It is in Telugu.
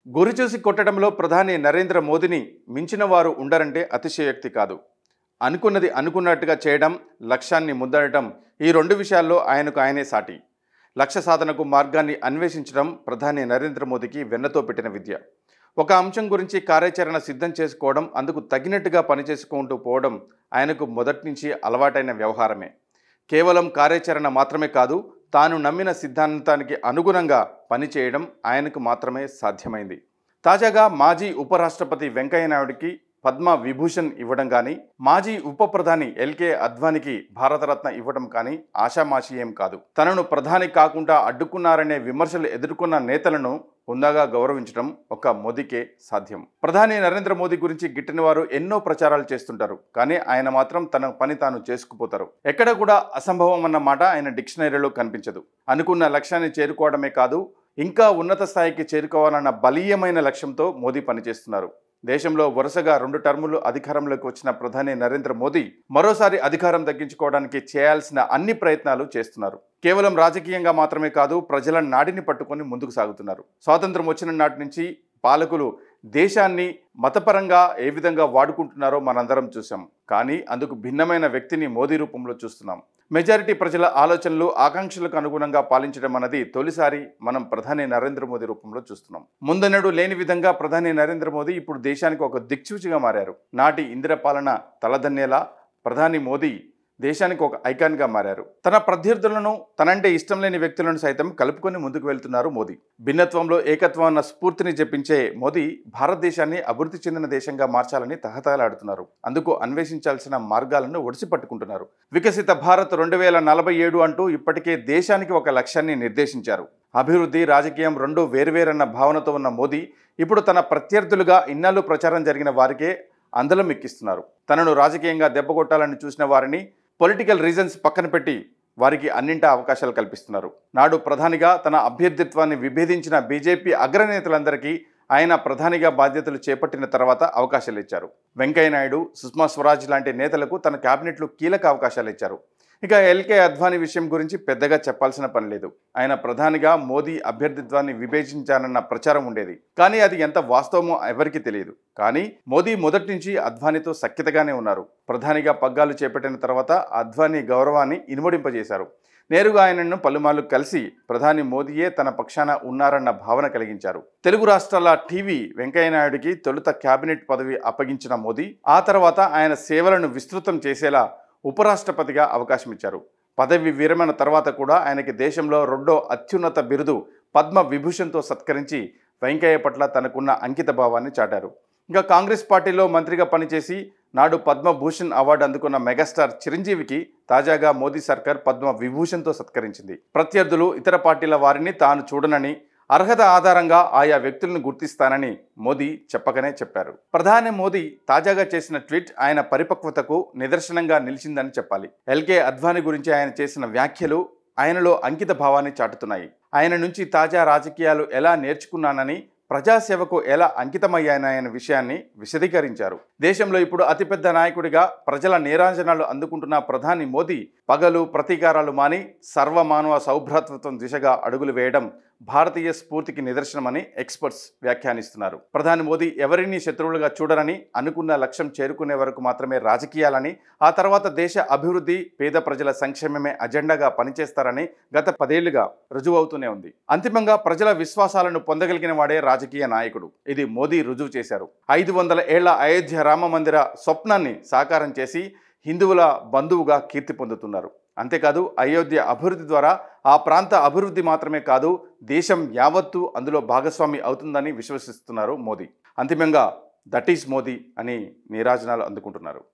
గురి చూసి కొట్టడంలో ప్రధాని నరేంద్ర మోదీని మించిన వారు ఉండరంటే అతిశయోక్తి కాదు. అనుకున్నది అనుకున్నట్టుగా చేయడం, లక్ష్యాన్ని ముందడటం ఈ రెండు విషయాల్లో ఆయనకు ఆయనే సాటి. లక్ష్య సాధనకు మార్గాన్ని అన్వేషించడం ప్రధాని నరేంద్ర మోదీకి వెన్నతో పెట్టిన విద్య. ఒక అంశం గురించి కార్యాచరణ సిద్ధం చేసుకోవడం, అందుకు తగినట్టుగా పనిచేసుకుంటూ పోవడం ఆయనకు మొదటి నుంచి అలవాటైన వ్యవహారమే. కేవలం కార్యాచరణ మాత్రమే కాదు, తాను నమ్మిన సిద్ధాంతానికి అనుగుణంగా పనిచేయడం ఆయనకు మాత్రమే సాధ్యమైంది. తాజాగా మాజీ ఉపరాష్ట్రపతి వెంకయ్య నాయుడికి పద్మ విభూషణ్ ఇవ్వడం కానీ, మాజీ ఉప ప్రధాని ఎల్కే అద్వానికి భారతరత్న ఇవ్వడం కానీ ఆషామాషి ఏం కాదు. తనను ప్రధాని కాకుండా అడ్డుకున్నారనే విమర్శలు ఎదుర్కొన్న నేతలను హుందాగా గౌరవించడం ఒక మోదీకే సాధ్యం. ప్రధాని నరేంద్ర మోదీ గురించి గిట్టిన వారు ఎన్నో ప్రచారాలు చేస్తుంటారు, కానీ ఆయన మాత్రం తన పని తాను చేసుకుపోతారు. ఎక్కడ కూడా అసంభవం అన్న మాట ఆయన డిక్షనరీలో కనిపించదు. అనుకున్న లక్ష్యాన్ని చేరుకోవడమే కాదు, ఇంకా ఉన్నత స్థాయికి చేరుకోవాలన్న బలీయమైన లక్ష్యంతో మోదీ పనిచేస్తున్నారు. దేశంలో వరుసగా 2 టర్ములు అధికారంలోకి వచ్చిన ప్రధాని నరేంద్ర మోదీ మరోసారి అధికారం దక్కించుకోవడానికి చేయాల్సిన అన్ని ప్రయత్నాలు చేస్తున్నారు. కేవలం రాజకీయంగా మాత్రమే కాదు, ప్రజల నాడిని పట్టుకొని ముందుకు సాగుతున్నారు. స్వాతంత్రం వచ్చిన నాటి నుంచి పాలకులు దేశాన్ని మతపరంగా ఏ విధంగా వాడుకుంటున్నారో మనందరం చూసాం. కానీ అందుకు భిన్నమైన వ్యక్తిని మోదీ రూపంలో చూస్తున్నాం. మెజారిటీ ప్రజల ఆలోచనలు, ఆకాంక్షలకు అనుగుణంగా పాలించడం అన్నది తొలిసారి మనం ప్రధాని నరేంద్ర మోదీ రూపంలో చూస్తున్నాం. ముందనడు లేని విధంగా ప్రధాని నరేంద్ర మోదీ ఇప్పుడు దేశానికి ఒక దిక్సూచిగా మారారు. నాటి ఇందిర పాలన తలదన్నేలా ప్రధాని మోదీ దేశానికి ఒక ఐకాన్గా మారారు. తన ప్రత్యర్థులను, తనంటే ఇష్టం లేని వ్యక్తులను సైతం కలుపుకొని ముందుకు వెళ్తున్నారు మోదీ. భిన్నత్వంలో ఏకత్వం అన్న స్ఫూర్తిని జపించే మోదీ భారతదేశాన్ని అభివృద్ధి చెందిన దేశంగా మార్చాలని తహతహలాడుతున్నారు. అందుకు అన్వేషించాల్సిన మార్గాలను ఒడిసి పట్టుకుంటున్నారు. వికసిత భారత్ 2047 అంటూ ఇప్పటికే దేశానికి ఒక లక్ష్యాన్ని నిర్దేశించారు. అభివృద్ధి, రాజకీయం రెండు వేర్వేరన్న భావనతో ఉన్న మోదీ ఇప్పుడు తన ప్రత్యర్థులుగా ఇన్నాళ్ళు ప్రచారం జరిగిన వారికే అందలం ఎక్కిస్తున్నారు. తనను రాజకీయంగా దెబ్బకొట్టాలని చూసిన వారిని పొలిటికల్ రీజన్స్ పక్కన పెట్టి వారికి అన్నింటా అవకాశాలు కల్పిస్తున్నారు. నాడు ప్రధానిగా తన అభ్యర్థిత్వాన్ని విభేదించిన బీజేపీ అగ్రనేతలందరికీ ఆయన ప్రధానిగా బాధ్యతలు చేపట్టిన తర్వాత అవకాశాలు ఇచ్చారు. వెంకయ్య నాయుడు, సుష్మా స్వరాజ్ లాంటి నేతలకు తన కేబినెట్లో కీలక అవకాశాలు ఇచ్చారు. ఇక ఎల్కే అద్వానీ విషయం గురించి పెద్దగా చెప్పాల్సిన పని లేదు. ఆయన ప్రధానిగా మోదీ అభ్యర్థిత్వాన్ని విభేదించానన్న ప్రచారం ఉండేది, కానీ అది ఎంత వాస్తవమో ఎవరికీ తెలియదు. కానీ మోదీ మొదటి నుంచి అద్వానీతో సఖ్యతగానే ఉన్నారు. ప్రధానిగా పగ్గాలు చేపట్టిన తర్వాత అద్వానీ గౌరవాన్ని ఇనుమడింపజేశారు. నేరుగా ఆయనను పలుమార్లు కలిసి ప్రధాని మోదీయే తన పక్షాన ఉన్నారన్న భావన కలిగించారు. తెలుగు రాష్ట్రాల టీవీ వెంకయ్య నాయుడికి తొలుత కేబినెట్ పదవి అప్పగించిన మోదీ ఆ తర్వాత ఆయన సేవలను విస్తృతం చేసేలా ఉపరాష్ట్రపతిగా అవకాశం ఇచ్చారు. పదవి విరమణ తర్వాత కూడా ఆయనకి దేశంలో 2వ అత్యున్నత బిరుదు పద్మ విభూషణ్తో సత్కరించి వెంకయ్య పట్ల తనకున్న అంకిత భావాన్ని చాటారు. ఇంకా కాంగ్రెస్ పార్టీలో మంత్రిగా పనిచేసి నాడు పద్మభూషణ్ అవార్డు అందుకున్న మెగాస్టార్ చిరంజీవికి తాజాగా మోదీ సర్కార్ పద్మ విభూషణ్తో సత్కరించింది. ప్రత్యర్థులు, ఇతర పార్టీల వారిని తాను చూడనని, అర్హత ఆధారంగా ఆయా వ్యక్తులను గుర్తిస్తానని మోదీ చెప్పకనే చెప్పారు. ప్రధాని మోదీ తాజాగా చేసిన ట్వీట్ ఆయన పరిపక్వతకు నిదర్శనంగా నిలిచిందని చెప్పాలి. ఎల్కే అద్వానీ గురించి ఆయన చేసిన వ్యాఖ్యలు ఆయనలో అంకిత భావాన్ని చాటుతున్నాయి. ఆయన నుంచి తాజా రాజకీయాలు ఎలా నేర్చుకున్నానని, ప్రజాసేవకు ఎలా అంకితమయ్యాయన్న విషయాన్ని విశదీకరించారు. దేశంలో ఇప్పుడు అతిపెద్ద నాయకుడిగా ప్రజల నీరాజనాలు అందుకుంటున్న ప్రధాని మోదీ పగలు, ప్రతీకారాలు మాని సర్వమానవ సౌభ్రాతృత్వం దిశగా అడుగులు వేయడం భారతీయ స్ఫూర్తికి నిదర్శనమని ఎక్స్పర్ట్స్ వ్యాఖ్యానిస్తున్నారు. ప్రధాని మోదీ ఎవరినీ శత్రువులుగా చూడరని, అనుకున్న లక్ష్యం చేరుకునే వరకు మాత్రమే రాజకీయాలని, ఆ తర్వాత దేశ అభివృద్ధి, పేద ప్రజల సంక్షేమమే అజెండాగా పనిచేస్తారని గత 10 ఏళ్లుగా రుజువవుతూనే ఉంది. అంతిమంగా ప్రజల విశ్వాసాలను పొందగలిగిన వాడే రాజకీయ నాయకుడు. ఇది మోదీ రుజువు చేశారు. 500 ఏళ్ల అయోధ్య రామ మందిర స్వప్నాన్ని సాకారం చేసి హిందువుల బంధువుగా కీర్తి పొందుతున్నారు. అంతేకాదు, అయోధ్య అభివృద్ధి ద్వారా ఆ ప్రాంత అభివృద్ధి మాత్రమే కాదు, దేశం యావత్తు అందులో భాగస్వామి అవుతుందని విశ్వసిస్తున్నారు మోదీ. అంతిమంగా దట్ ఈస్ మోదీ అని నీరాజనాలు అందుకుంటున్నారు.